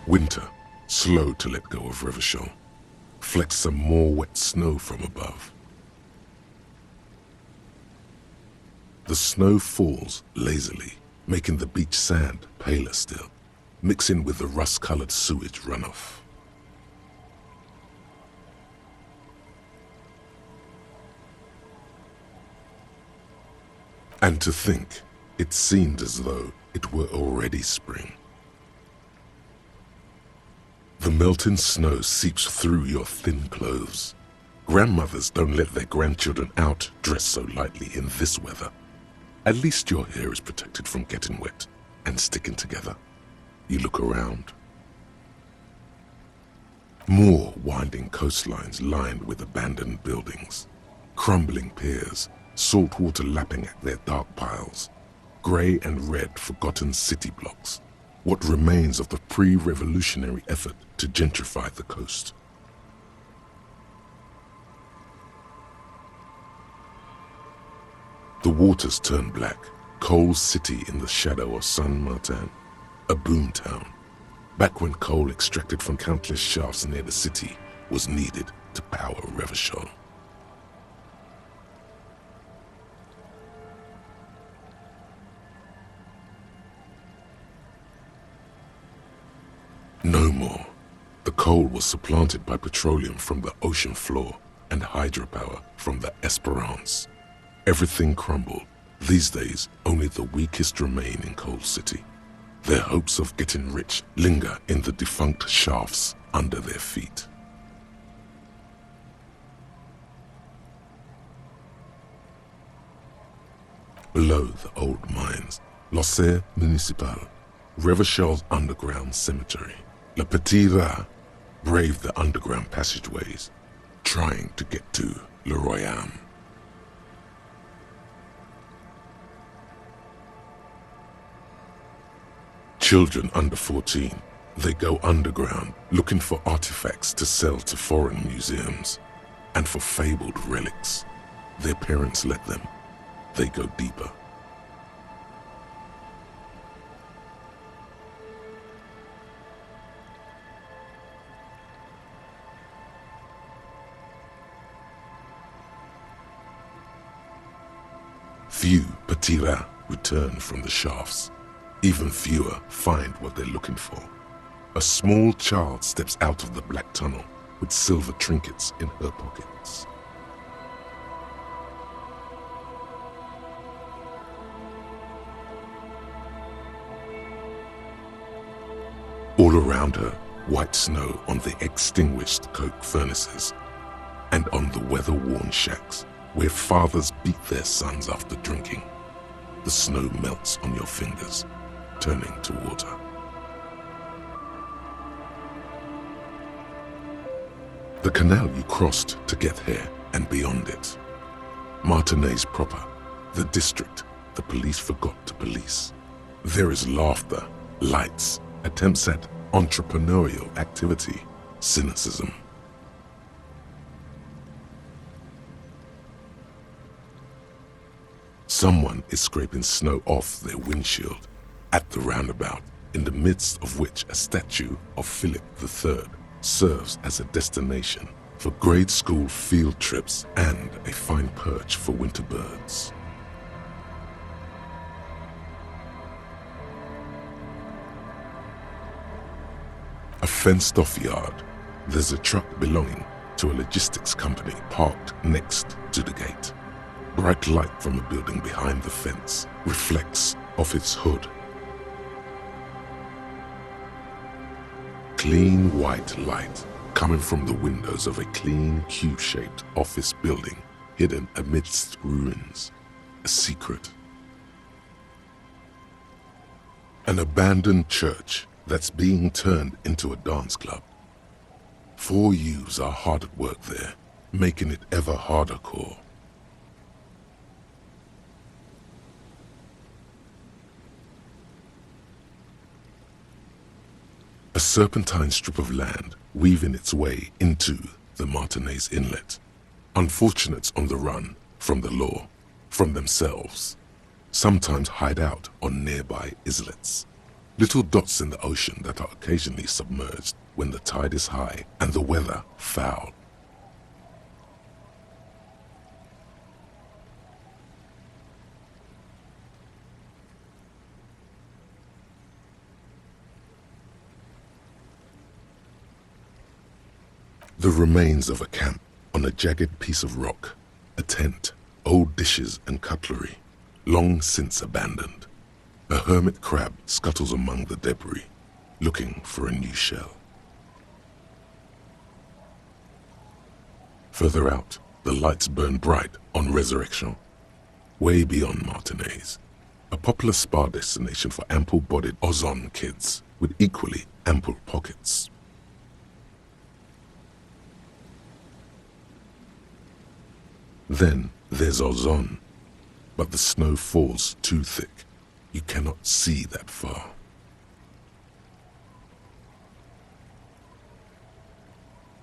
Winter, slow to let go of Revachol, flecks some more wet snow from above. The snow falls lazily, making the beach sand paler still, mixing with the rust-colored sewage runoff. And to think, it seemed as though it were already spring. The melting snow seeps through your thin clothes. Grandmothers don't let their grandchildren out dressed so lightly in this weather. At least your hair is protected from getting wet and sticking together. You look around. More winding coastlines lined with abandoned buildings, crumbling piers, salt water lapping at their dark piles, grey and red forgotten city blocks, what remains of the pre-revolutionary effort to gentrify the coast. The waters turn black, coal city in the shadow of San Martin, a boom town, back when coal extracted from countless shafts near the city was needed to power Revachol. No more. The coal was supplanted by petroleum from the ocean floor and hydropower from the Esperance. Everything crumbled. These days, only the weakest remain in Coal City. Their hopes of getting rich linger in the defunct shafts under their feet. Below the old mines, l'Océan Municipal, Revachol's underground cemetery. Le Petit Rat braved the underground passageways, trying to get to Le Royaume. Children under 14, they go underground looking for artifacts to sell to foreign museums and for fabled relics. Their parents let them. They go deeper. Few Petit Rats return from the shafts. Even fewer find what they're looking for. A small child steps out of the black tunnel with silver trinkets in her pockets. All around her, white snow on the extinguished coke furnaces and on the weather-worn shacks where fathers beat their sons after drinking. The snow melts on your fingers, turning to water. The canal you crossed to get here and beyond it. Martinez proper, the district the police forgot to police. There is laughter, lights, attempts at entrepreneurial activity, cynicism. Someone is scraping snow off their windshield at the roundabout, in the midst of which a statue of Philip III serves as a destination for grade school field trips and a fine perch for winter birds. A fenced-off yard. There's a truck belonging to a logistics company parked next to the gate. Bright light from a building behind the fence reflects off its hood. Clean white light coming from the windows of a clean cube-shaped office building hidden amidst ruins. A secret. An abandoned church that's being turned into a dance club. 4 youths are hard at work there, making it ever harder core. A serpentine strip of land weaving its way into the Martinez Inlet. Unfortunates on the run from the law, from themselves, sometimes hide out on nearby islets. little dots in the ocean that are occasionally submerged when the tide is high and the weather foul. The remains of a camp on a jagged piece of rock, a tent, old dishes and cutlery, long since abandoned. A hermit crab scuttles among the debris, looking for a new shell. Further out, the lights burn bright on Resurrection, way beyond Martinez, a popular spa destination for ample-bodied Ozon kids with equally ample pockets. Then there's Ozon, but the snow falls too thick. You cannot see that far.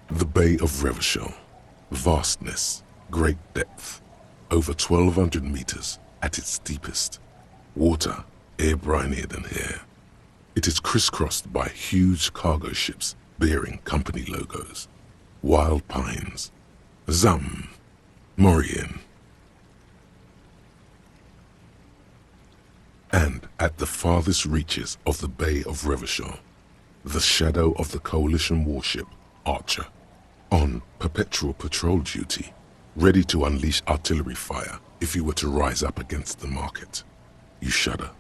The Bay of Revachol, vastness, great depth, over 1,200 meters at its deepest. Water air brinier than hair. It is crisscrossed by huge cargo ships bearing company logos. Wild pines, Zam, Mauryan. And at the farthest reaches of the Bay of Revachol, the shadow of the coalition warship Archer, on perpetual patrol duty, ready to unleash artillery fire if you were to rise up against the market. You shudder.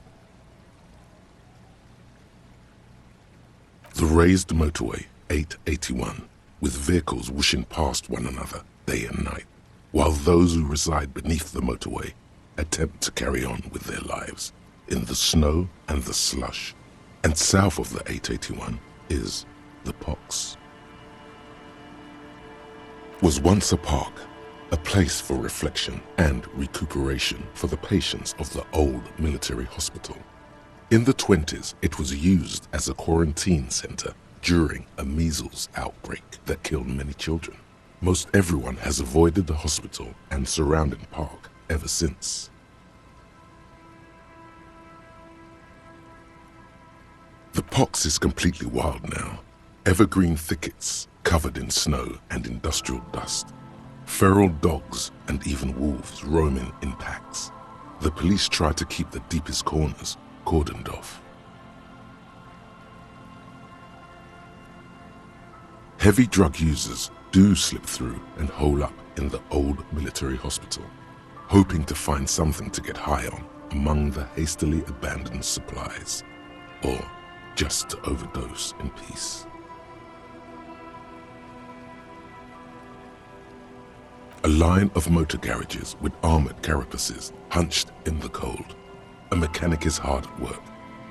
The raised motorway 881, with vehicles whooshing past one another day and night, while those who reside beneath the motorway attempt to carry on with their lives in the snow and the slush. And south of the 881 is the Pox. Was once a park, a place for reflection and recuperation for the patients of the old military hospital. In the 20s, it was used as a quarantine center during a measles outbreak that killed many children. Most everyone has avoided the hospital and surrounding park ever since. The Pox is completely wild now. Evergreen thickets covered in snow and industrial dust. Feral dogs and even wolves roaming in packs. The police try to keep the deepest corners cordoned off. Heavy drug users do slip through and hole up in the old military hospital, hoping to find something to get high on among the hastily abandoned supplies, or just to overdose in peace. A line of motor garages with armored carapaces hunched in the cold. A mechanic is hard at work,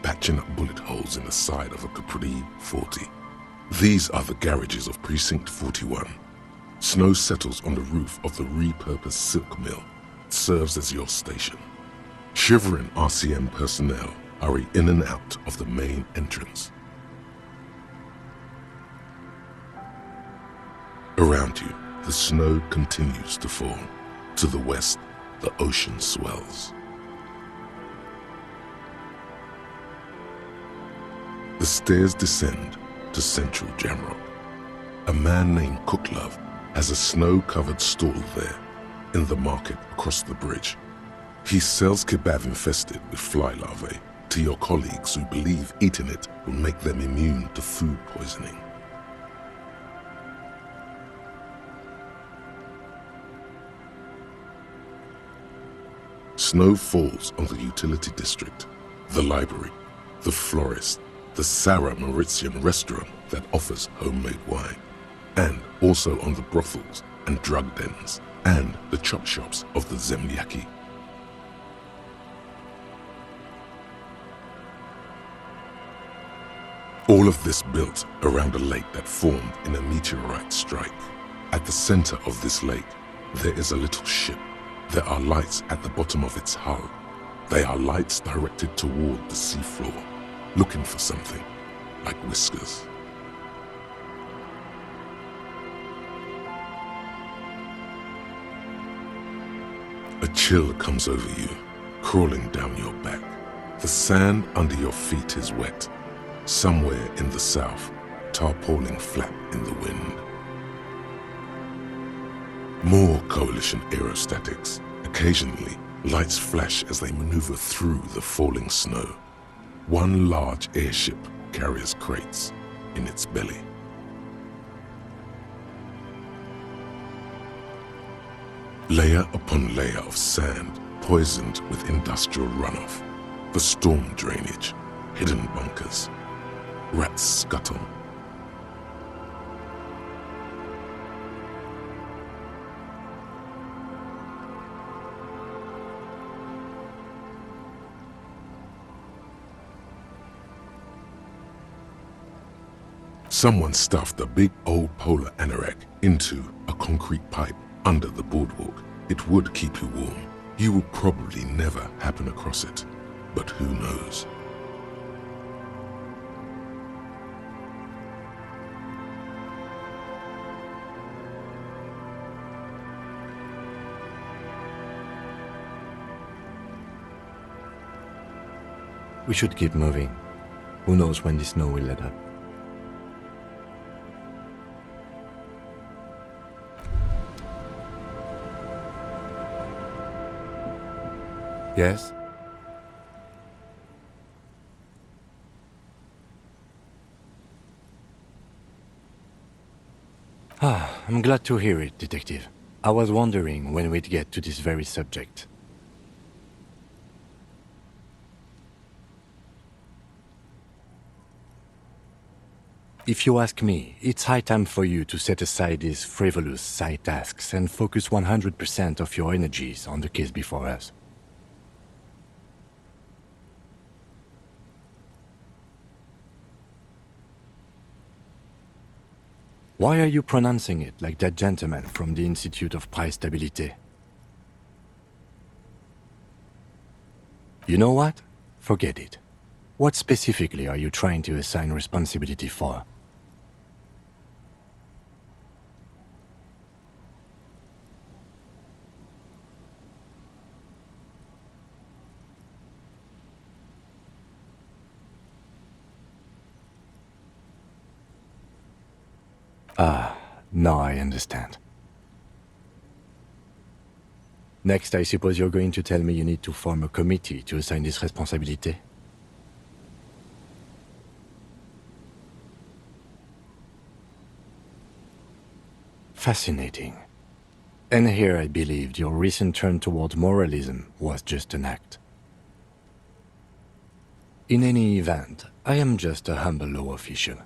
patching up bullet holes in the side of a Capri 40. These are the garages of Precinct 41. Snow settles on the roof of the repurposed silk mill. It serves as your station. Shivering RCM personnel hurry in and out of the main entrance. Around you, the snow continues to fall. To the west, the ocean swells. The stairs descend to central Jamrock. A man named Cooklove has a snow-covered stall there in the market across the bridge. He sells kebab infested with fly larvae to your colleagues who believe eating it will make them immune to food poisoning. Snow falls on the utility district, the library, the florist, the Sarah Mauritian restaurant that offers homemade wine, and also on the brothels and drug dens and the chop shops of the Zemlyaki. All of this built around a lake that formed in a meteorite strike. At the center of this lake, there is a little ship. There are lights at the bottom of its hull. They are lights directed toward the seafloor, looking for something, like whiskers. A chill comes over you, crawling down your back. The sand under your feet is wet, Somewhere in the south, tarpaulin flap in the wind. More coalition aerostatics. Occasionally, lights flash as they maneuver through the falling snow. One large airship carries crates in its belly. Layer upon layer of sand, poisoned with industrial runoff, for storm drainage, hidden bunkers. Rats scuttle. Someone stuffed a big old polar anorak into a concrete pipe under the boardwalk. It would keep you warm. You will probably never happen across it, but who knows? We should keep moving. Who knows when the snow will let up. Yes? I'm glad to hear it, Detective. I was wondering when we'd get to this very subject. If you ask me, it's high time for you to set aside these frivolous side tasks and focus 100% of your energies on the case before us. Why are you pronouncing it like that gentleman from the Institute of Stabilité? You know what? Forget it. What specifically are you trying to assign responsibility for? Now I understand. Next, I suppose you're going to tell me you need to form a committee to assign this responsibility? Fascinating. And here I believed your recent turn toward moralism was just an act. In any event, I am just a humble law official.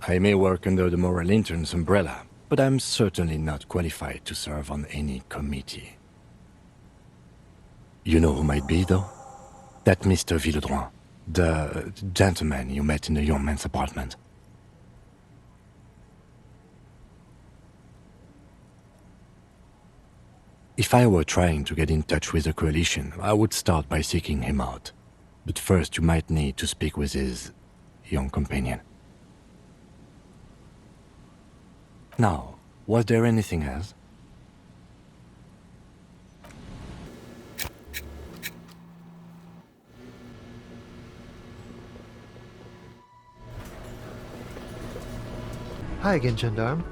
I may work under the moral intern's umbrella, but I'm certainly not qualified to serve on any committee. You know who might be, though? That Mr. Villedroit, the gentleman you met in the young man's apartment. If I were trying to get in touch with the coalition, I would start by seeking him out. But first you might need to speak with his young companion. Now, was there anything else? Hi again, Gendarme.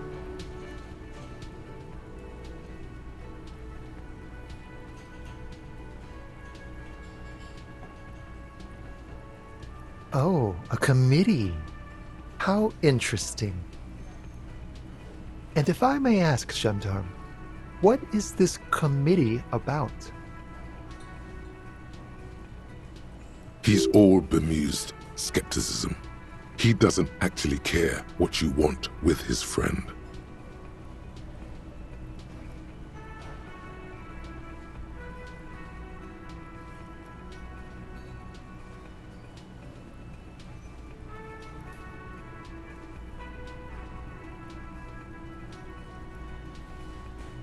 Oh, a committee. How interesting. And if I may ask, Gendarme, what is this committee about? He's all bemused skepticism. He doesn't actually care what you want with his friend.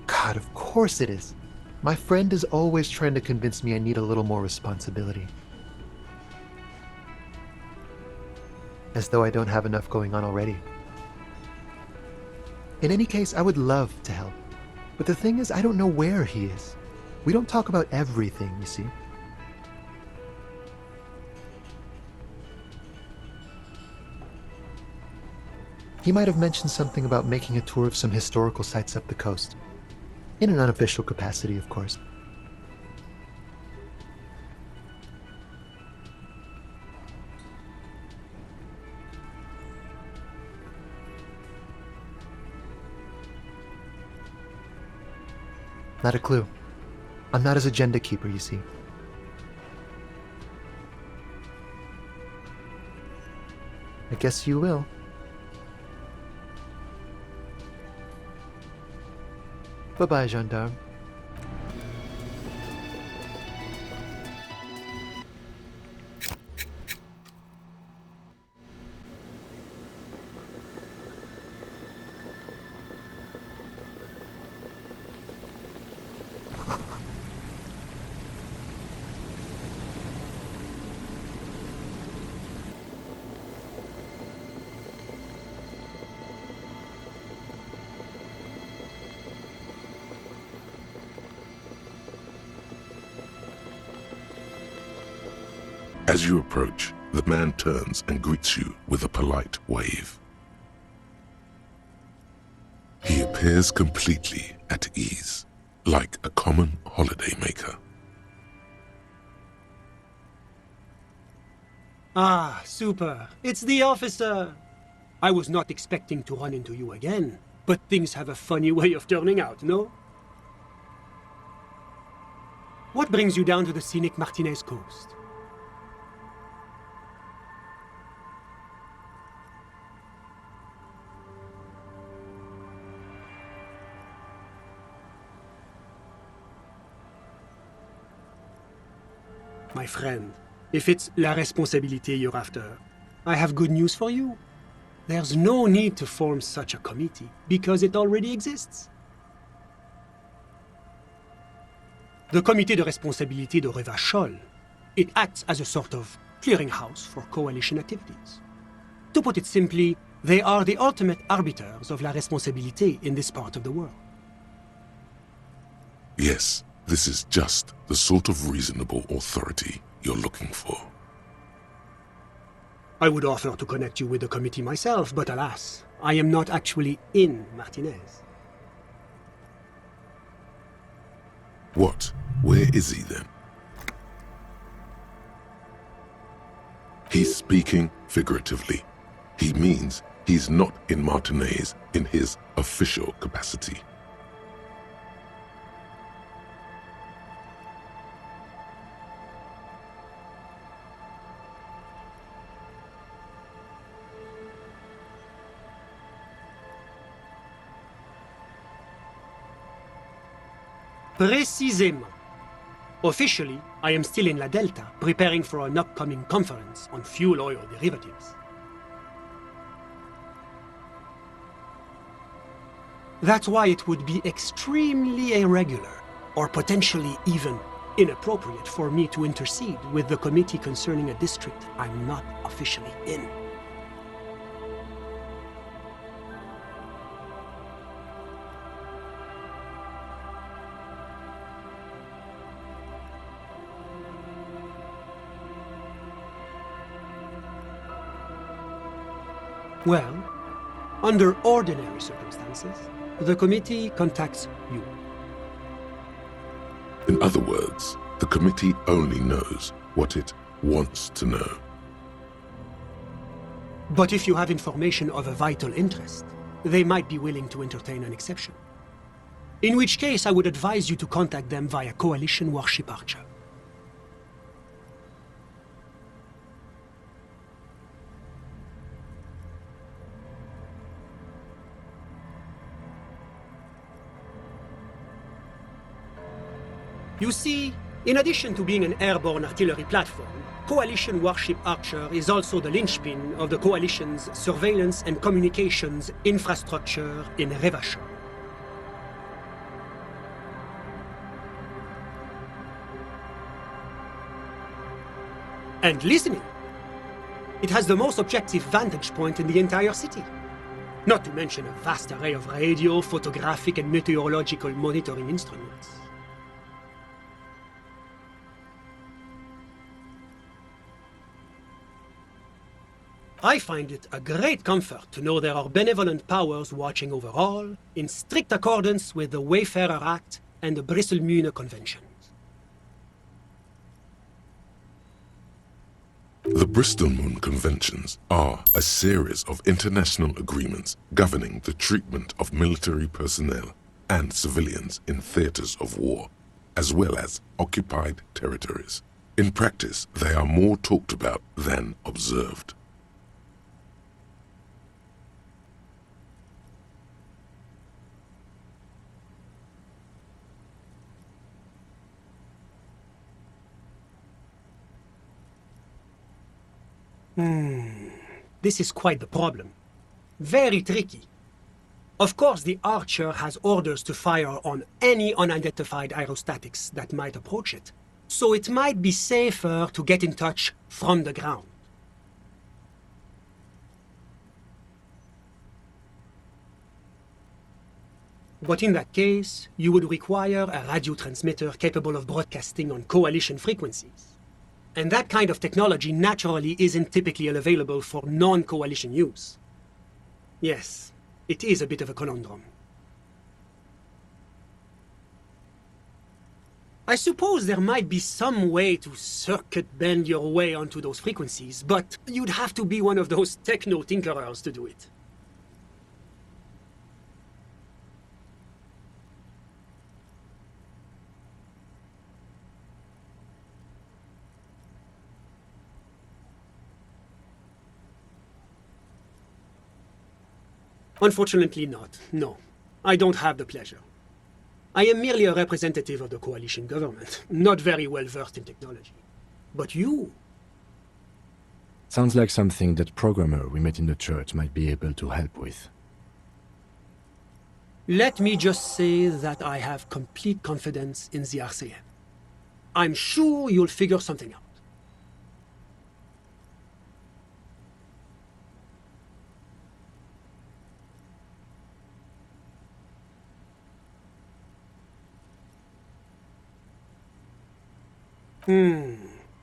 God, of course it is. My friend is always trying to convince me I need a little more responsibility. As though I don't have enough going on already. In any case, I would love to help. But the thing is, I don't know where he is. We don't talk about everything, you see. He might have mentioned something about making a tour of some historical sites up the coast. In an unofficial capacity, of course. Not a clue. I'm not his agenda keeper, you see. I guess you will. Bye-bye, gendarme. As you approach, the man turns and greets you with a polite wave. He appears completely at ease, like a common holidaymaker. Ah, super. It's the officer. I was not expecting to run into you again, but things have a funny way of turning out, no? What brings you down to the scenic Martinez coast? My friend, if it's la responsabilité you're after, I have good news for you. There's no need to form such a committee, because it already exists. The Comité de Responsabilité de Revachol, it acts as a sort of clearinghouse for coalition activities. To put it simply, they are the ultimate arbiters of la responsabilité in this part of the world. Yes, this is just the sort of reasonable authority you're looking for. I would offer to connect you with the committee myself, but alas, I am not actually in Martinez. What? Where is he then? He's speaking figuratively. He means he's not in Martinez in his official capacity. Précisément. Officially, I am still in La Delta, preparing for an upcoming conference on fuel oil derivatives. That's why it would be extremely irregular, or potentially even inappropriate for me to intercede with the committee concerning a district I'm not officially in. Well, under ordinary circumstances, the committee contacts you. In other words, the committee only knows what it wants to know. But if you have information of a vital interest, they might be willing to entertain an exception. In which case, I would advise you to contact them via Coalition Warship Archer. You see, in addition to being an airborne artillery platform, Coalition Warship Archer is also the linchpin of the Coalition's surveillance and communications infrastructure in Revachol. And listening. It has the most objective vantage point in the entire city. Not to mention a vast array of radio, photographic, and meteorological monitoring instruments. I find it a great comfort to know there are benevolent powers watching over all, in strict accordance with the Wayfarer Act and the Bristol-Mune Conventions. The Bristol-Mune Conventions are a series of international agreements governing the treatment of military personnel and civilians in theaters of war, as well as occupied territories. In practice, they are more talked about than observed. This is quite the problem. Very tricky. Of course, the Archer has orders to fire on any unidentified aerostatics that might approach it, so it might be safer to get in touch from the ground. But in that case, you would require a radio transmitter capable of broadcasting on coalition frequencies. And that kind of technology naturally isn't typically available for non-coalition use. Yes, it is a bit of a conundrum. I suppose there might be some way to circuit bend your way onto those frequencies, but you'd have to be one of those techno-tinkerers to do it. Unfortunately not, no. I don't have the pleasure. I am merely a representative of the coalition government, not very well versed in technology. But you... Sounds like something that programmer we met in the church might be able to help with. Let me just say that I have complete confidence in the RCM. I'm sure you'll figure something out.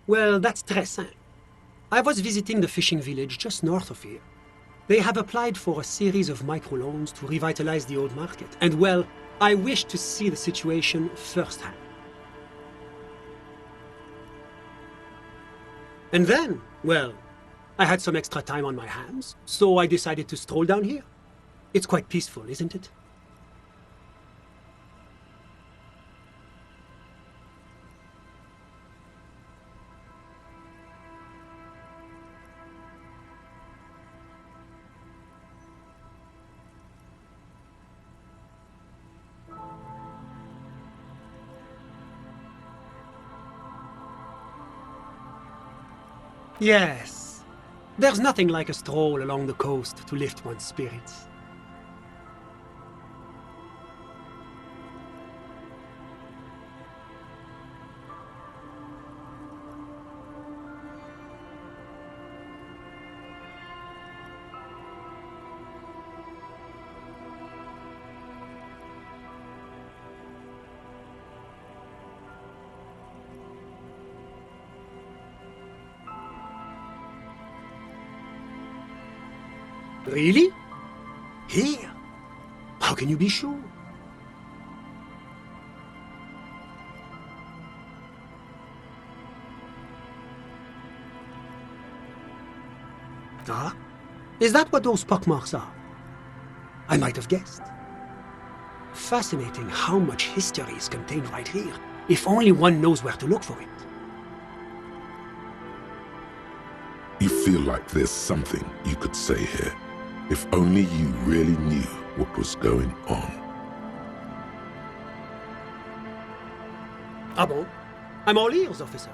Well, that's très simple. I was visiting the fishing village just north of here. They have applied for a series of microloans to revitalize the old market. And well, I wish to see the situation firsthand. And then, well, I had some extra time on my hands, so I decided to stroll down here. It's quite peaceful, isn't it? Yes. There's nothing like a stroll along the coast to lift one's spirits. Really? Here? How can you be sure? Ah? Is that what those pockmarks are? I might have guessed. Fascinating how much history is contained right here, if only one knows where to look for it. You feel like there's something you could say here, if only you really knew what was going on. Ah bon? I'm all ears, officer.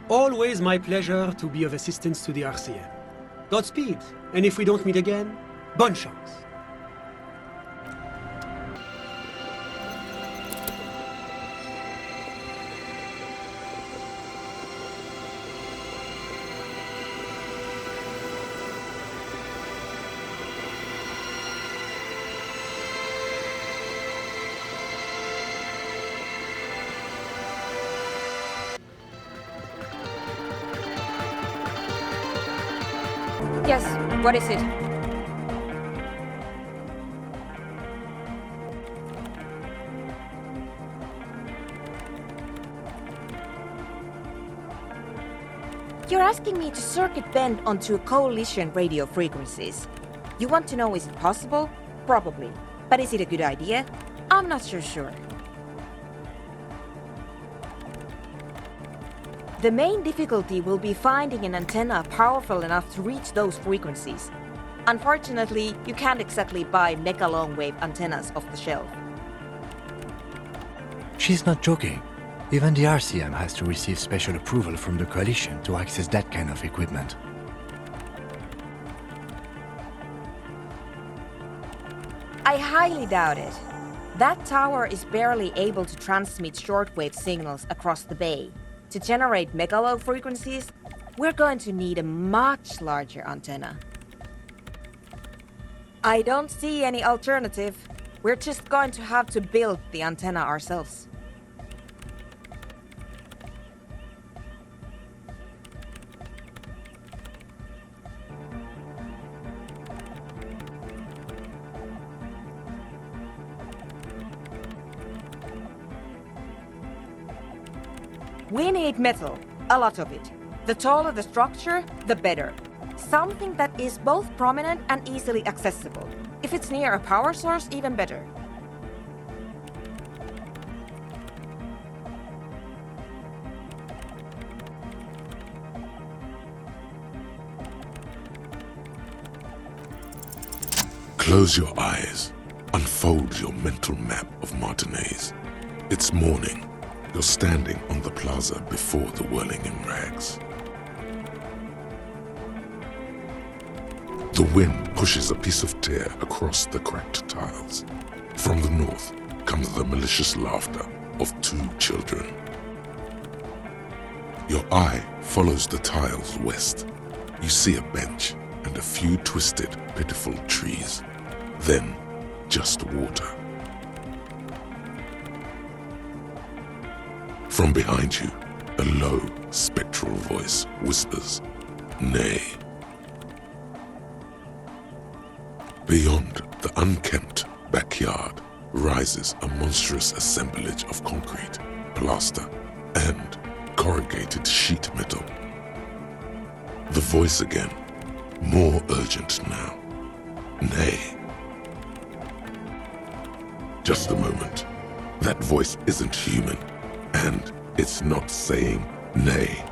Always my pleasure to be of assistance to the RCM. Godspeed, and if we don't meet again, bonne chance. Yes, what is it? You're asking me to circuit bend onto coalition radio frequencies. You want to know, is it possible? Probably. But is it a good idea? I'm not so sure. The main difficulty will be finding an antenna powerful enough to reach those frequencies. Unfortunately, you can't exactly buy mega long-wave antennas off the shelf. She's not joking. Even the RCM has to receive special approval from the coalition to access that kind of equipment. I highly doubt it. That tower is barely able to transmit shortwave signals across the bay. To generate megalow frequencies, we're going to need a much larger antenna. I don't see any alternative. We're just going to have to build the antenna ourselves. We need metal, a lot of it. The taller the structure, the better. Something that is both prominent and easily accessible. If it's near a power source, even better. Close your eyes. Unfold your mental map of Martinez. It's morning. You're standing on the plaza before the whirling in rags. The wind pushes a piece of tear across the cracked tiles. From the north comes the malicious laughter of two children. Your eye follows the tiles west. You see a bench and a few twisted, pitiful trees. Then, just water. From behind you, a low, spectral voice whispers, "Nay." Beyond the unkempt backyard rises a monstrous assemblage of concrete, plaster, and corrugated sheet metal. The voice again, more urgent now. "Nay." Just a moment. That voice isn't human. And it's not saying nay.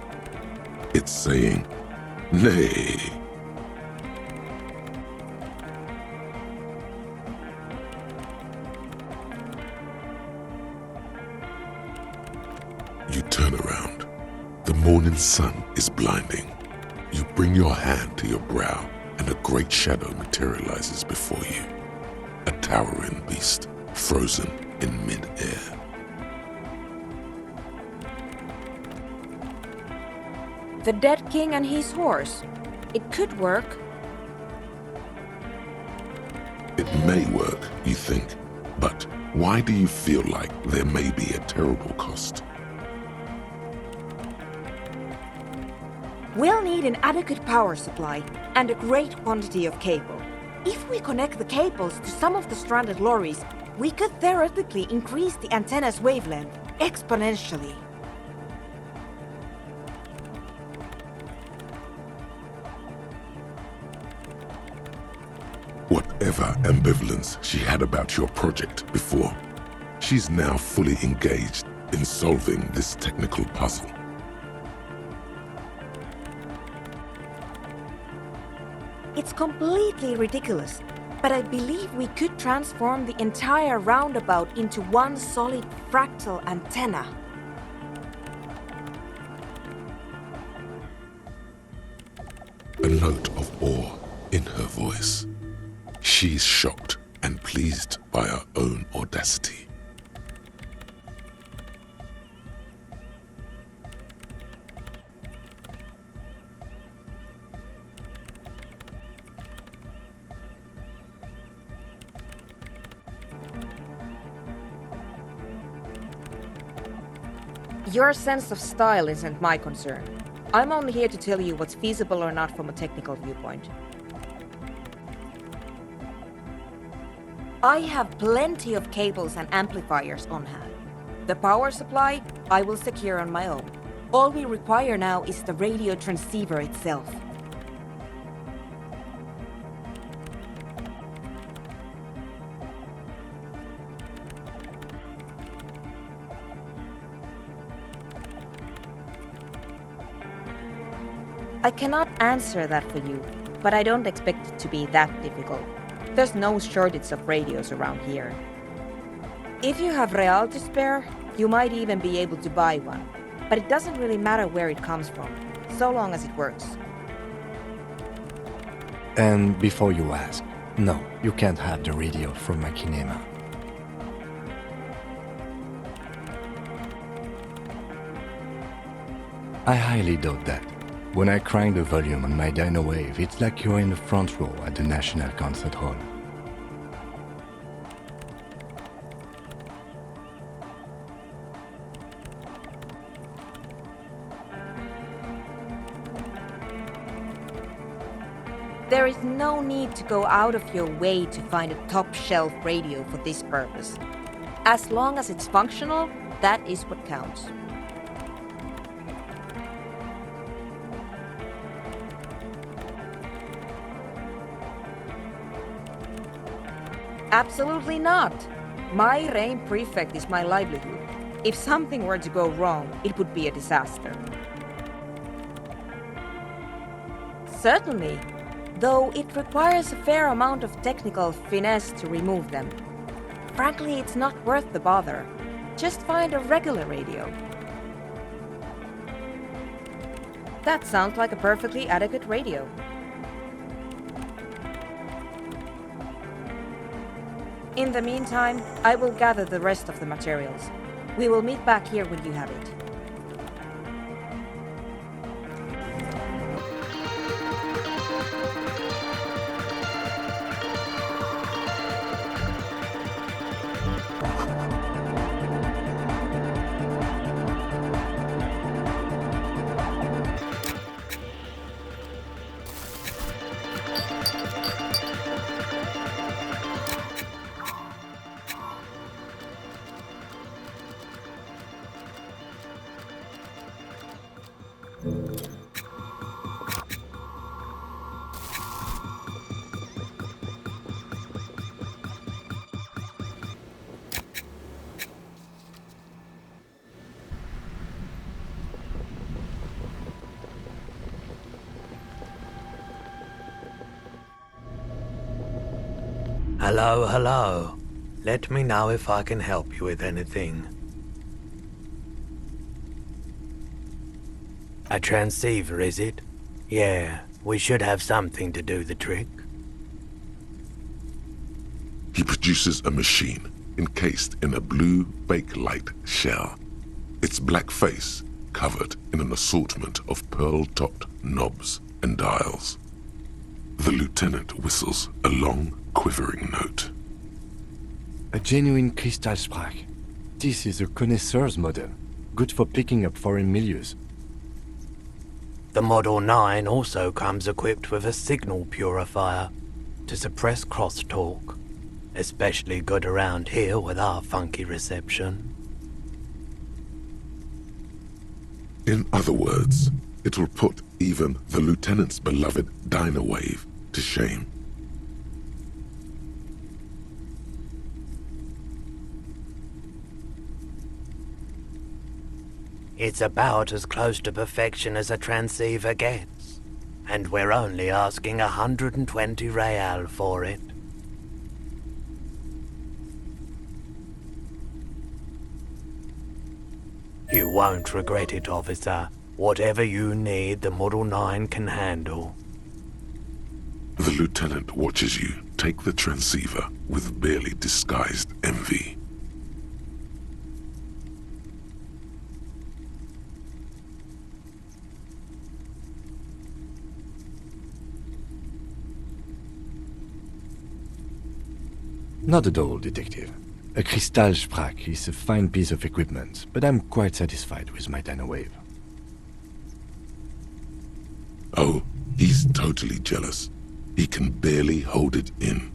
It's saying nay. You turn around. The morning sun is blinding. You bring your hand to your brow and a great shadow materializes before you. A towering beast, frozen in mid-air. The dead king and his horse. It could work. It may work, you think, but why do you feel like there may be a terrible cost? We'll need an adequate power supply and a great quantity of cable. If we connect the cables to some of the stranded lorries, we could theoretically increase the antenna's wavelength exponentially. Whatever ambivalence she had about your project before, she's now fully engaged in solving this technical puzzle. It's completely ridiculous, but I believe we could transform the entire roundabout into one solid fractal antenna. A note of awe in her voice. She's shocked and pleased by her own audacity. Your sense of style isn't my concern. I'm only here to tell you what's feasible or not from a technical viewpoint. I have plenty of cables and amplifiers on hand. The power supply, I will secure on my own. All we require now is the radio transceiver itself. I cannot answer that for you, but I don't expect it to be that difficult. There's no shortage of radios around here. If you have real to spare, you might even be able to buy one. But it doesn't really matter where it comes from, so long as it works. And before you ask, no, you can't have the radio from my kinema. I highly doubt that. When I crank the volume on my dyno wave, it's like you're in the front row at the National Concert Hall. There is no need to go out of your way to find a top-shelf radio for this purpose. As long as it's functional, that is what counts. Absolutely not. My reign prefect is my livelihood. If something were to go wrong, it would be a disaster. Certainly, though it requires a fair amount of technical finesse to remove them. Frankly, it's not worth the bother. Just find a regular radio. That sounds like a perfectly adequate radio. In the meantime, I will gather the rest of the materials. We will meet back here when you have it. Hello, hello. Let me know if I can help you with anything. A transceiver, is it? Yeah, we should have something to do the trick. He produces a machine encased in a blue bakelite shell. Its black face covered in an assortment of pearl-topped knobs and dials. The lieutenant whistles a long, quivering note. A genuine Kristallsprach. This is a connoisseur's model, good for picking up foreign milieus. The Model 9 also comes equipped with a signal purifier to suppress crosstalk, especially good around here with our funky reception. In other words, it will put even the lieutenant's beloved dyno wave to shame. It's about as close to perfection as a transceiver gets, and we're only asking 120 real for it. You won't regret it, officer. Whatever you need, the Model 9 can handle. The lieutenant watches you take the transceiver with barely disguised envy. Not at all, Detective. A Kristallsprach is a fine piece of equipment, but I'm quite satisfied with my dyno wave. Oh, he's totally jealous. He can barely hold it in.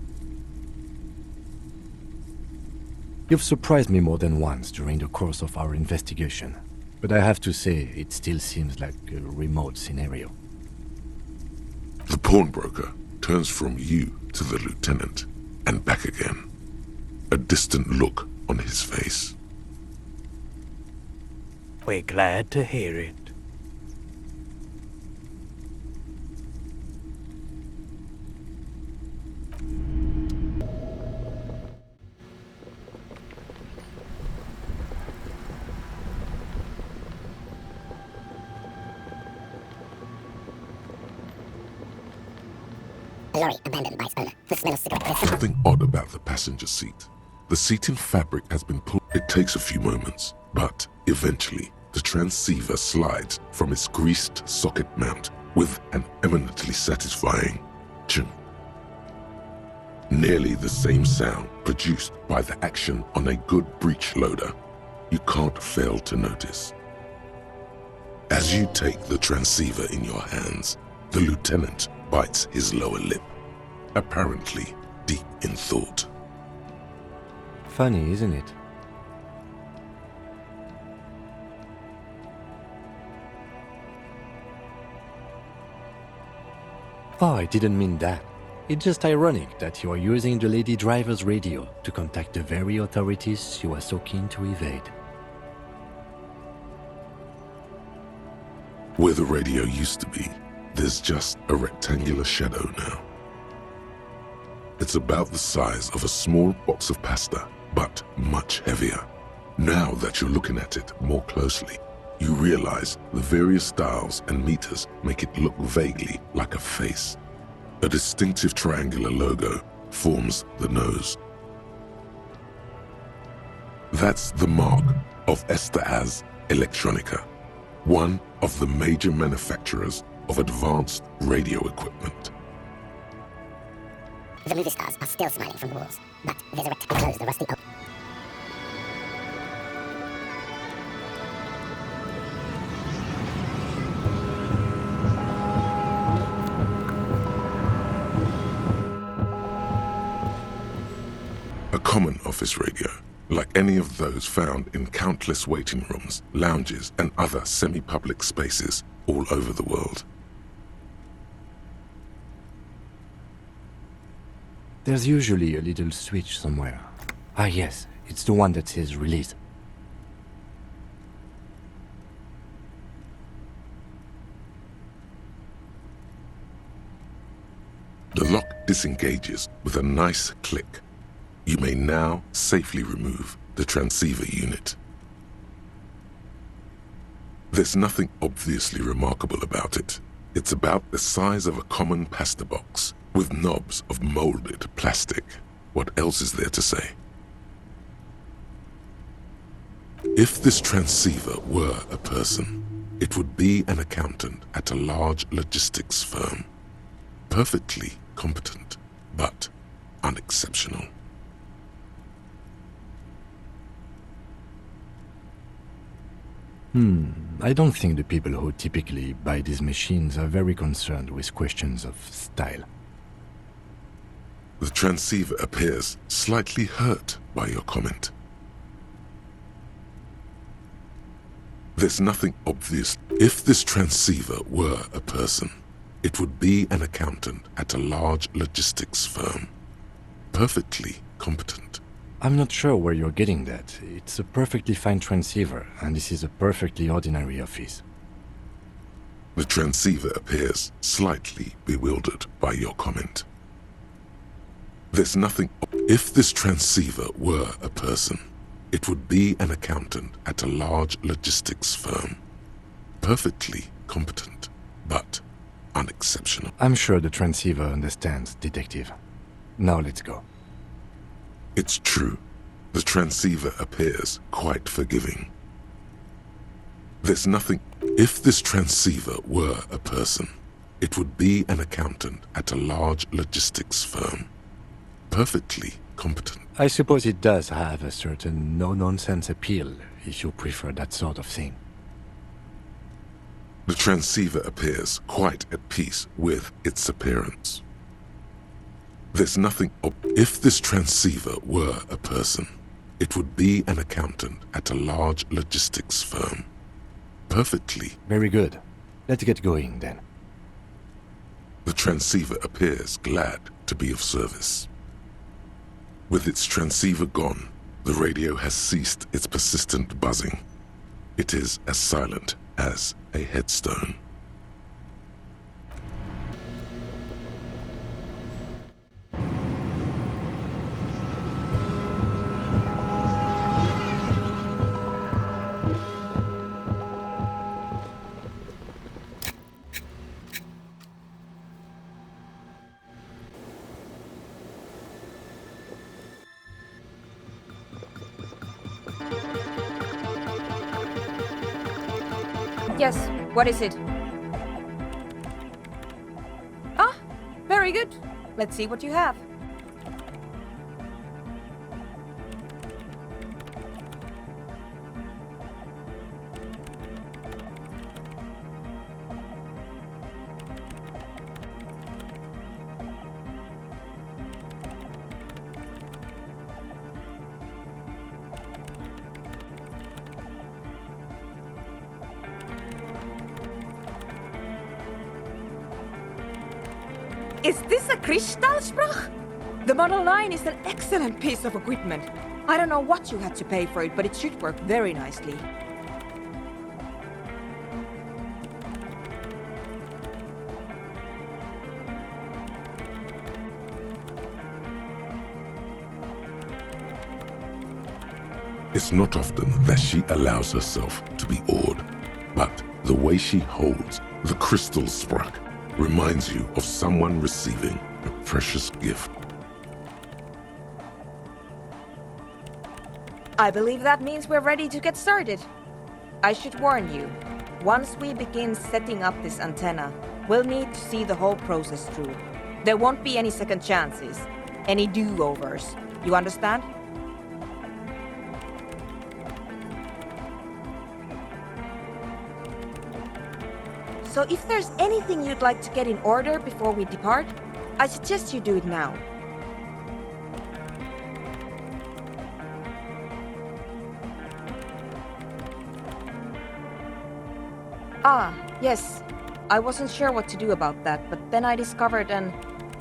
You've surprised me more than once during the course of our investigation, but I have to say it still seems like a remote scenario. The pawnbroker turns from you to the lieutenant and back again. A distant look on his face. We're glad to hear it. A lorry abandoned by its owner. The smell of cigarette. Something odd about the passenger seat. The seating fabric has been pulled. It takes a few moments, but eventually the transceiver slides from its greased socket mount with an eminently satisfying ching. Nearly the same sound produced by the action on a good breech loader. You can't fail to notice. As you take the transceiver in your hands, the lieutenant bites his lower lip, apparently deep in thought. Funny, isn't it? Oh, I didn't mean that. It's just ironic that you are using the lady driver's radio to contact the very authorities you are so keen to evade. Where the radio used to be, there's just a rectangular shadow now. It's about the size of a small box of pasta, but much heavier. Now that you're looking at it more closely, you realize the various dials and meters make it look vaguely like a face. A distinctive triangular logo forms the nose. That's the mark of Estas Electronica, one of the major manufacturers of advanced radio equipment. The movie stars are still smiling from the walls, but there's a rectangle close the rusty oak. A common office radio, like any of those found in countless waiting rooms, lounges, and other semi-public spaces all over the world. There's usually a little switch somewhere. Ah yes, it's the one that says release. The lock disengages with a nice click. You may now safely remove the transceiver unit. There's nothing obviously remarkable about it. It's about the size of a common pasta box, with knobs of molded plastic. What else is there to say? If this transceiver were a person, it would be an accountant at a large logistics firm. Perfectly competent, but unexceptional. I don't think the people who typically buy these machines are very concerned with questions of style. The transceiver appears slightly hurt by your comment. There's nothing obvious. If this transceiver were a person, it would be an accountant at a large logistics firm. Perfectly competent. I'm not sure where you're getting that. It's a perfectly fine transceiver, and this is a perfectly ordinary office. The transceiver appears slightly bewildered by your comment. There's nothing. If this transceiver were a person, it would be an accountant at a large logistics firm. Perfectly competent, but unexceptional. I'm sure the transceiver understands, Detective. Now let's go. It's true. The transceiver appears quite forgiving. There's nothing. If this transceiver were a person, it would be an accountant at a large logistics firm. Perfectly competent. I suppose it does have a certain no-nonsense appeal, if you prefer that sort of thing. The transceiver appears quite at peace with its appearance. There's nothing. If this transceiver were a person, it would be an accountant at a large logistics firm. Perfectly. Very good. Let's get going then. The transceiver appears glad to be of service. With its transceiver gone, the radio has ceased its persistent buzzing. It is as silent as a headstone. Yes, what is it? Ah, very good. Let's see what you have. Is this a Kristallsprach? The Model 9 is an excellent piece of equipment. I don't know what you had to pay for it, but it should work very nicely. It's not often that she allows herself to be awed, but the way she holds the crystal sprach reminds you of someone receiving a precious gift. I believe that means we're ready to get started. I should warn you, once we begin setting up this antenna, we'll need to see the whole process through. There won't be any second chances, any do-overs. You understand? So if there's anything you'd like to get in order before we depart, I suggest you do it now. Ah, yes. I wasn't sure what to do about that, but then I discovered an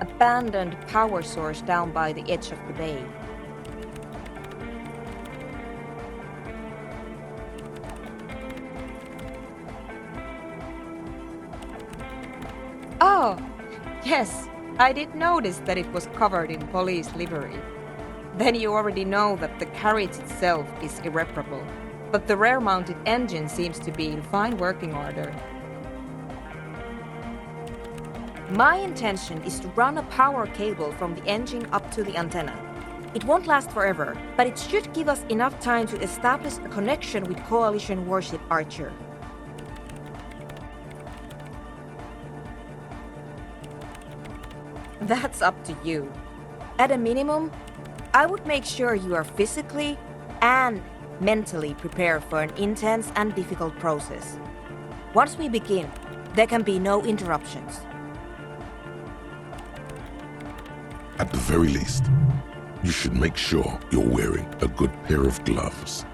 abandoned power source down by the edge of the bay. Oh, yes, I did notice that it was covered in police livery. Then you already know that the carriage itself is irreparable, but the rear-mounted engine seems to be in fine working order. My intention is to run a power cable from the engine up to the antenna. It won't last forever, but it should give us enough time to establish a connection with Coalition warship Archer. That's up to you. At a minimum, I would make sure you are physically and mentally prepared for an intense and difficult process. Once we begin, there can be no interruptions. At the very least, you should make sure you're wearing a good pair of gloves.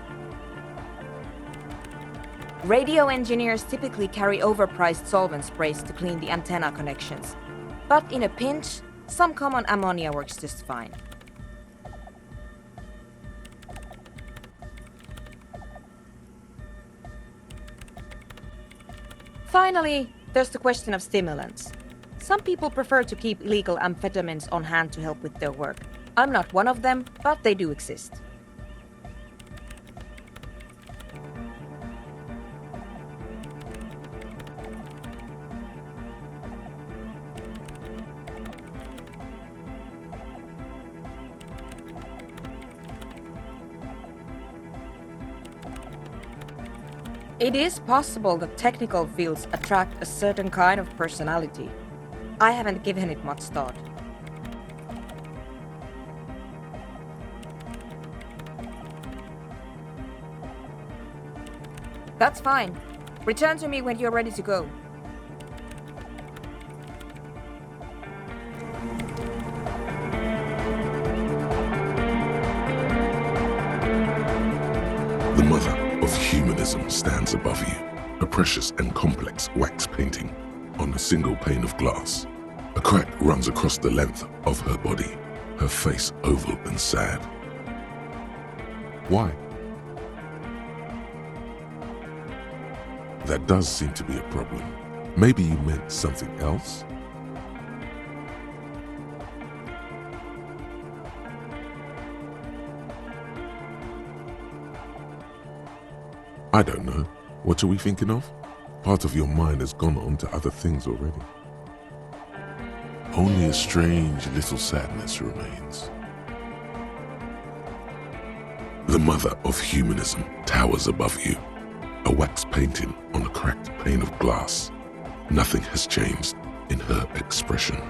Radio engineers typically carry overpriced solvent sprays to clean the antenna connections. But in a pinch, some common ammonia works just fine. Finally, there's the question of stimulants. Some people prefer to keep illegal amphetamines on hand to help with their work. I'm not one of them, but they do exist. It is possible that technical fields attract a certain kind of personality. I haven't given it much thought. That's fine. Return to me when you're ready to go. The mother of humanism stands above you, a precious and complex wax painting on a single pane of glass. A crack runs across the length of her body, her face oval and sad. Why? That does seem to be a problem. Maybe you meant something else? I don't know. What are we thinking of? Part of your mind has gone on to other things already. Only a strange little sadness remains. The mother of humanism towers above you, a wax painting on a cracked pane of glass. Nothing has changed in her expression.